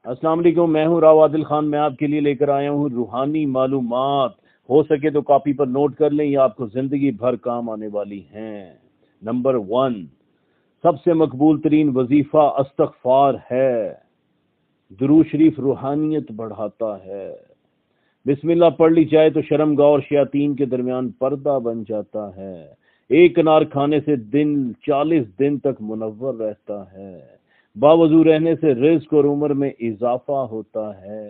السلام علیکم، میں ہوں راو عادل خان۔ میں آپ کے لیے لے کر آیا ہوں روحانی معلومات۔ ہو سکے تو کاپی پر نوٹ کر لیں، یہ آپ کو زندگی بھر کام آنے والی ہیں۔ نمبر 1، سب سے مقبول ترین وظیفہ استغفار ہے۔ درود شریف روحانیت بڑھاتا ہے۔ بسم اللہ پڑھ لی جائے تو شرمگاہ اور شیاطین کے درمیان پردہ بن جاتا ہے۔ ایک انار کھانے سے دن 40 دن تک منور رہتا ہے۔ باوضو رہنے سے رزق اور عمر میں اضافہ ہوتا ہے۔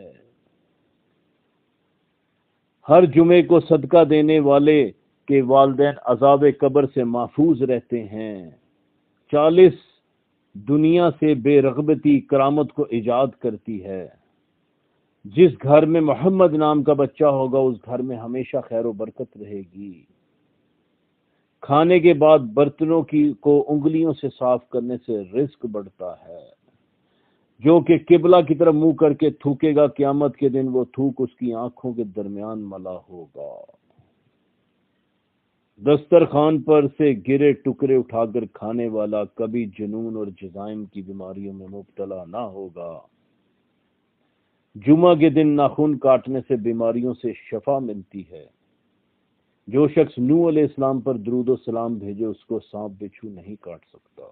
ہر جمعے کو صدقہ دینے والے کے والدین عذاب قبر سے محفوظ رہتے ہیں۔ 40 دنیا سے بے رغبتی کرامت کو ایجاد کرتی ہے۔ جس گھر میں محمد نام کا بچہ ہوگا اس گھر میں ہمیشہ خیر و برکت رہے گی۔ کھانے کے بعد برتنوں کو انگلیوں سے صاف کرنے سے رزق بڑھتا ہے۔ جو کہ قبلہ کی طرف منہ کر کے تھوکے گا، قیامت کے دن وہ تھوک اس کی آنکھوں کے درمیان ملا ہوگا۔ دسترخوان پر سے گرے ٹکڑے اٹھا کر کھانے والا کبھی جنون اور جزائم کی بیماریوں میں مبتلا نہ ہوگا۔ جمعہ کے دن ناخن کاٹنے سے بیماریوں سے شفا ملتی ہے۔ جو شخص نوح علیہ السلام پر درود و سلام بھیجے اس کو سانپ بچھو نہیں کاٹ سکتا۔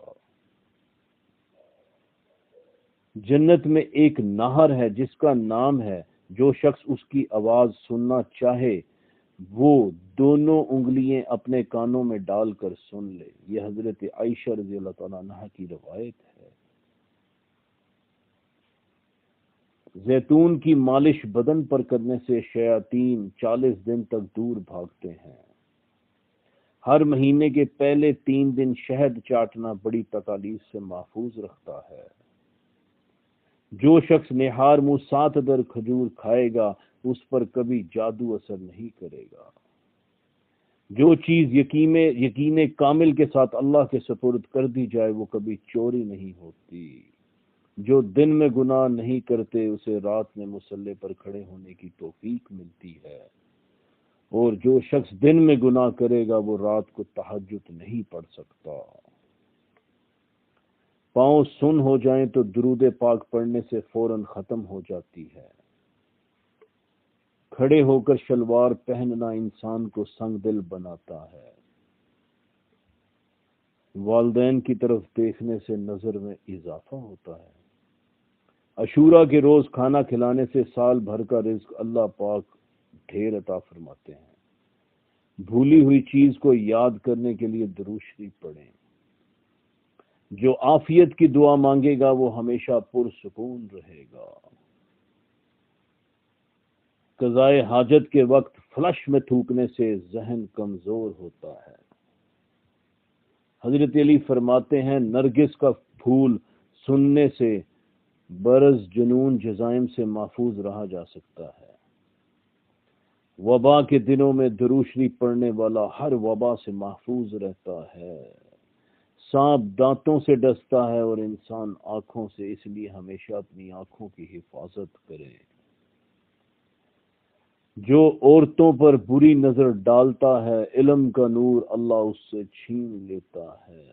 جنت میں ایک نہر ہے جس کا نام ہے، جو شخص اس کی آواز سننا چاہے وہ دونوں انگلیاں اپنے کانوں میں ڈال کر سن لے۔ یہ حضرت عائشہ رضی اللہ تعالیٰ عنہا کی روایت ہے۔ زیتون کی مالش بدن پر کرنے سے شیاطین 40 دن تک دور بھاگتے ہیں۔ ہر مہینے کے پہلے 3 دن شہد چاٹنا بڑی تکالیف سے محفوظ رکھتا ہے۔ جو شخص نہار منہ 7 در کھجور کھائے گا اس پر کبھی جادو اثر نہیں کرے گا۔ جو چیز یقین کامل کے ساتھ اللہ کے سپرد کر دی جائے وہ کبھی چوری نہیں ہوتی۔ جو دن میں گناہ نہیں کرتے اسے رات میں مصلی پر کھڑے ہونے کی توفیق ملتی ہے، اور جو شخص دن میں گناہ کرے گا وہ رات کو تہجد نہیں پڑھ سکتا۔ پاؤں سن ہو جائیں تو درود پاک پڑھنے سے فوراً ختم ہو جاتی ہے۔ کھڑے ہو کر شلوار پہننا انسان کو سنگ دل بناتا ہے۔ والدین کی طرف دیکھنے سے نظر میں اضافہ ہوتا ہے۔ عاشورہ کے روز کھانا کھلانے سے سال بھر کا رزق اللہ پاک ڈھیر عطا فرماتے ہیں۔ بھولی ہوئی چیز کو یاد کرنے کے لیے درود شریف پڑھیں۔ جو عافیت کی دعا مانگے گا وہ ہمیشہ پرسکون رہے گا۔ قضائے حاجت کے وقت فلش میں تھوکنے سے ذہن کمزور ہوتا ہے۔ حضرت علی فرماتے ہیں نرگس کا پھول سننے سے برز جنون جزائم سے محفوظ رہا جا سکتا ہے۔ وبا کے دنوں میں درود شریف پڑھنے والا ہر وبا سے محفوظ رہتا ہے۔ سانپ دانتوں سے ڈستا ہے اور انسان آنکھوں سے، اس لیے ہمیشہ اپنی آنکھوں کی حفاظت کرے۔ جو عورتوں پر بری نظر ڈالتا ہے علم کا نور اللہ اس سے چھین لیتا ہے۔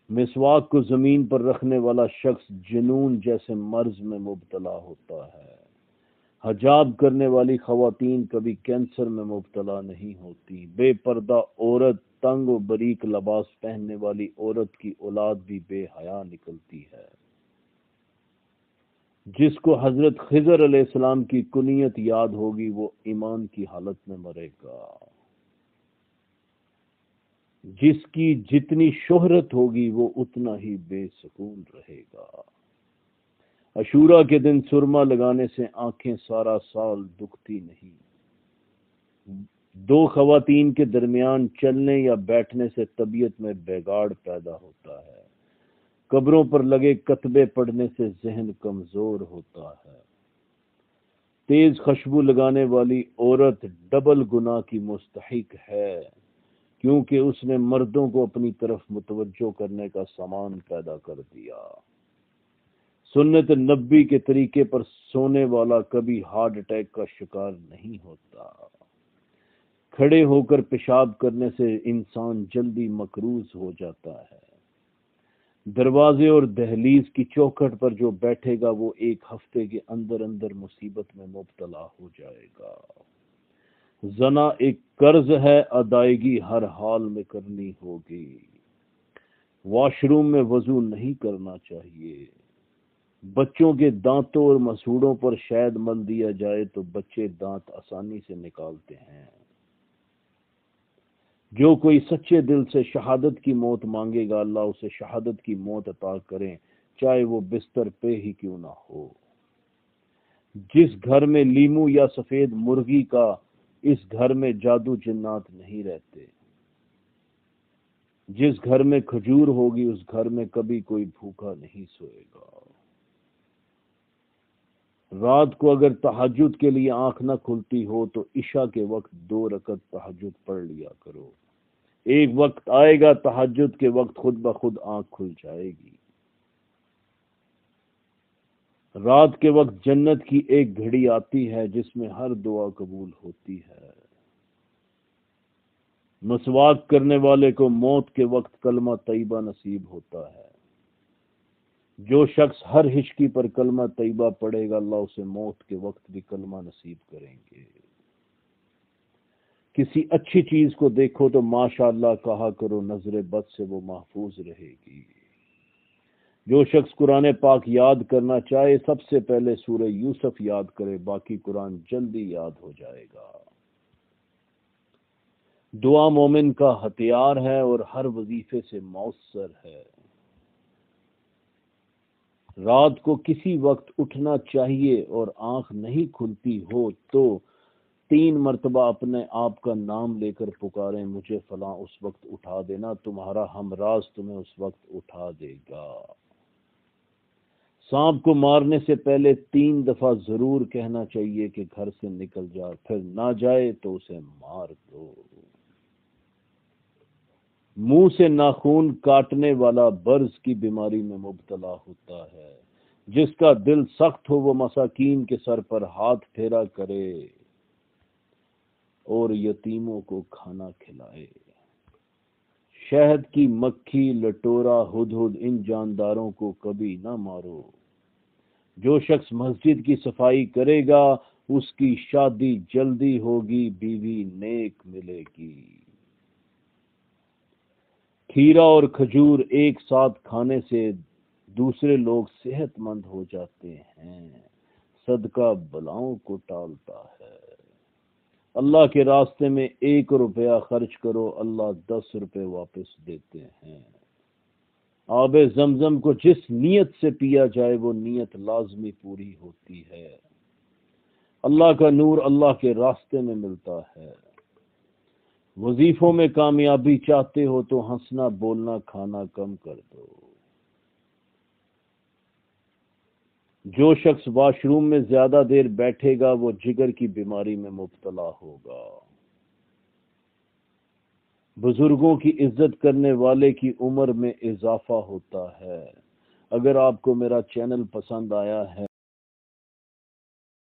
مسواک کو زمین پر رکھنے والا شخص جنون جیسے مرض میں مبتلا ہوتا ہے۔ حجاب کرنے والی خواتین کبھی کینسر میں مبتلا نہیں ہوتی۔ بے پردہ عورت، تنگ و باریک لباس پہننے والی عورت کی اولاد بھی بے حیا نکلتی ہے۔ جس کو حضرت خضر علیہ السلام کی کنیت یاد ہوگی وہ ایمان کی حالت میں مرے گا۔ جس کی جتنی شہرت ہوگی وہ اتنا ہی بے سکون رہے گا۔ عاشورہ کے دن سرما لگانے سے آنکھیں سارا سال دکھتی نہیں۔ 2 خواتین کے درمیان چلنے یا بیٹھنے سے طبیعت میں بگاڑ پیدا ہوتا ہے۔ قبروں پر لگے کتبے پڑھنے سے ذہن کمزور ہوتا ہے۔ تیز خوشبو لگانے والی عورت ڈبل گناہ کی مستحق ہے، کیونکہ اس نے مردوں کو اپنی طرف متوجہ کرنے کا سامان پیدا کر دیا۔ سنت نبی کے طریقے پر سونے والا کبھی ہارٹ اٹیک کا شکار نہیں ہوتا۔ کھڑے ہو کر پیشاب کرنے سے انسان جلدی مقروض ہو جاتا ہے۔ دروازے اور دہلیز کی چوکھٹ پر جو بیٹھے گا وہ ایک ہفتے کے اندر اندر مصیبت میں مبتلا ہو جائے گا۔ زنا ایک قرض ہے، ادائیگی ہر حال میں کرنی ہوگی۔ واش روم میں وضو نہیں کرنا چاہیے۔ بچوں کے دانتوں اور مسوڑوں پر شہد مل دیا جائے تو بچے دانت آسانی سے نکالتے ہیں۔ جو کوئی سچے دل سے شہادت کی موت مانگے گا اللہ اسے شہادت کی موت عطا کریں، چاہے وہ بستر پہ ہی کیوں نہ ہو۔ جس گھر میں لیمو یا سفید مرغی کا، اس گھر میں جادو جنات نہیں رہتے۔ جس گھر میں کھجور ہوگی اس گھر میں کبھی کوئی بھوکا نہیں سوئے گا۔ رات کو اگر تہجد کے لیے آنکھ نہ کھلتی ہو تو عشاء کے وقت 2 رکعت تہجد پڑھ لیا کرو۔ ایک وقت آئے گا تہجد کے وقت خود بخود آنکھ کھل جائے گی۔ رات کے وقت جنت کی ایک گھڑی آتی ہے جس میں ہر دعا قبول ہوتی ہے۔ مسواک کرنے والے کو موت کے وقت کلمہ طیبہ نصیب ہوتا ہے۔ جو شخص ہر ہچکی پر کلمہ طیبہ پڑھے گا اللہ اسے موت کے وقت بھی کلمہ نصیب کریں گے۔ کسی اچھی چیز کو دیکھو تو ماشاءاللہ کہا کرو، نظر بد سے وہ محفوظ رہے گی۔ جو شخص قرآن پاک یاد کرنا چاہے سب سے پہلے سورہ یوسف یاد کرے، باقی قرآن جلدی یاد ہو جائے گا۔ دعا مومن کا ہتھیار ہے اور ہر وظیفے سے مؤثر ہے۔ رات کو کسی وقت اٹھنا چاہیے اور آنکھ نہیں کھلتی ہو تو 3 مرتبہ اپنے آپ کا نام لے کر پکاریں، مجھے فلاں اس وقت اٹھا دینا، تمہارا ہمراز تمہیں اس وقت اٹھا دے گا۔ سانپ کو مارنے سے پہلے 3 دفعہ ضرور کہنا چاہیے کہ گھر سے نکل جا، پھر نہ جائے تو اسے مار دو۔ منہ سے ناخون کاٹنے والا برز کی بیماری میں مبتلا ہوتا ہے۔ جس کا دل سخت ہو وہ مساکین کے سر پر ہاتھ پھیرا کرے اور یتیموں کو کھانا کھلائے۔ شہد کی مکھی، لٹورا، ہدہد ان جانداروں کو کبھی نہ مارو۔ جو شخص مسجد کی صفائی کرے گا اس کی شادی جلدی ہوگی، بیوی نیک ملے گی۔ کھیرا اور کھجور ایک ساتھ کھانے سے دوسرے لوگ صحت مند ہو جاتے ہیں۔ صدقہ بلاؤں کو ٹالتا ہے۔ اللہ کے راستے میں 1 روپیہ خرچ کرو، اللہ 10 روپے واپس دیتے ہیں۔ آب زمزم کو جس نیت سے پیا جائے وہ نیت لازمی پوری ہوتی ہے۔ اللہ کا نور اللہ کے راستے میں ملتا ہے۔ وظیفوں میں کامیابی چاہتے ہو تو ہنسنا بولنا کھانا کم کر دو۔ جو شخص واش روم میں زیادہ دیر بیٹھے گا وہ جگر کی بیماری میں مبتلا ہوگا۔ بزرگوں کی عزت کرنے والے کی عمر میں اضافہ ہوتا ہے۔ اگر آپ کو میرا چینل پسند آیا ہے